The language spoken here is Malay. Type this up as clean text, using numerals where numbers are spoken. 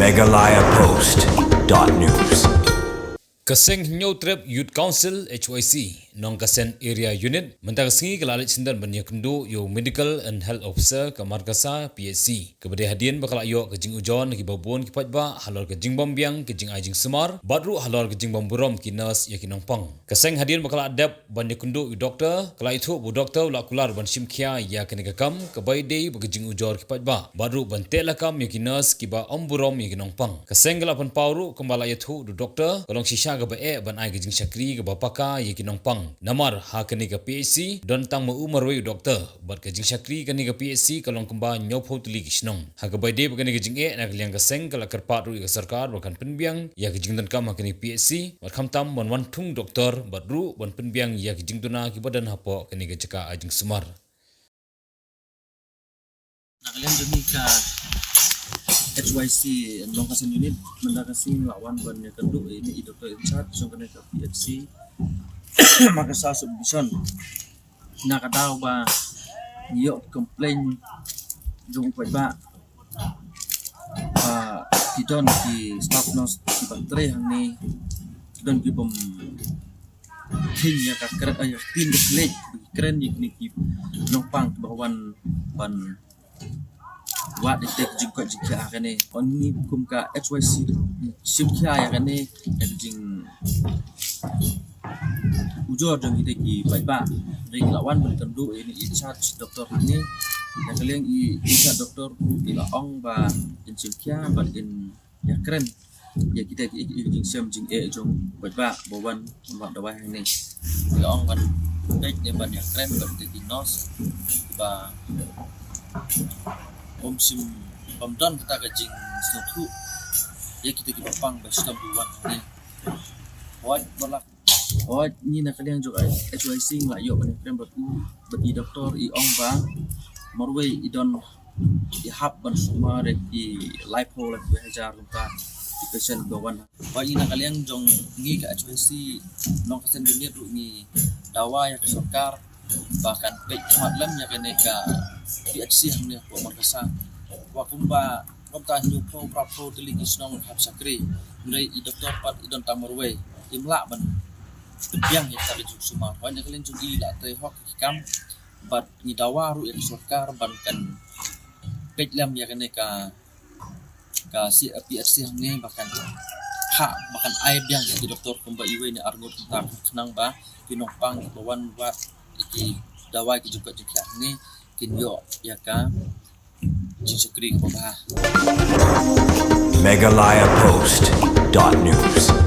meghalayapost.news. Kaseng New Trip Youth Council HYC Nongkasen Area Unit mentaksingi kelalit sindan banyak Kynduh yo Medical and Health Officer ke Markasa Phc kepada hadian bakal ayo ke Jing Ujon ke babon ke Patba halor ke Phc Bym ke Jingsumar badru halor ke Phc Burom ke Nurse ya ke Nongpang kaseng hadian bakal adap banyak Kynduh yo doktor kala itu bu doktor la kular ban simkhia ya ke negakam ke baide ke Jing Ujor ke Patba badru ban telakam ya ke Nurse ke ba Burom ya ke Nongpang kaseng galapan pauru kembala ya tu du doktor kolong sisa ke bae ban ai ke Jing Sakri ke bapaka ya ke Nongpang namar ha kini ke Phc don tang mu umar we doktor bat ke Jing Sakri kini ke Phc kalong kemba nyop hotli kisnong ha ke baide kini ke Jing nak liang kaseng kala kerpat ru ke sarkar bakan penbiang ya ke Jing dan kam kini Phc bat khamtam ban wan thung doktor bat ru ban penbiang ya ke Jing tuna ke badan hapo kini ke jaka Jingsumar nakalian demi ka HYC Nongkasen unit mendakasi lawan banyak Kynduh ini dokter in charge so kena ke Phc Markasa Phc Bym nak tahu ba yo komplain jong ba kita di staff nurse di bantre hang ni dan ki bom kinya ka keret ay tin lek keren ni ki Nongpang bawan ban wat detek juga jika kene oni hukum ka HYC simkia ya kene jing ujor dong kita ki baik dari lawan bertendu ini in charge doktor ini yang kalian in charge doktor di laong ba in simkia ba in ya keren ya kita jing sem jing jong baik bawan dawai ini di laong ban baik ne ban ya keren ba di nos ba sim pamdan kita ke Jing Snotu ya kita di Pang Bastam buat ni buat balak buat ni nak kalian juga HYC lah yo banyak kalian berdi doktor i ong ba marwe i don i hab ban semua di lipo lah hajar luka di patient bawan buat ni nak kalian jong ni ke HYC Nongkasen unit ni dawa ya sarkar bahkan baik malam ya kena ka Phc hang ni ko Markasa wa kumba komta hiu pro prapo teligi snong hab sakri mulai i doktor pat i don tamarwe imla ban Biang ya ta Jingsumar wa ni kalen jugi la te hok kam bat ni dawaru ya sarkar ban kan baik lam ya kena ka si Phc hang ni bahkan bahkan ai Biang ya doktor kumba iwe ni arngot ta kenang ba Nongpang bawan wat iki dawai ki juga jika ni Kynduh ya ka Jingsumar ba meghalayapost.news.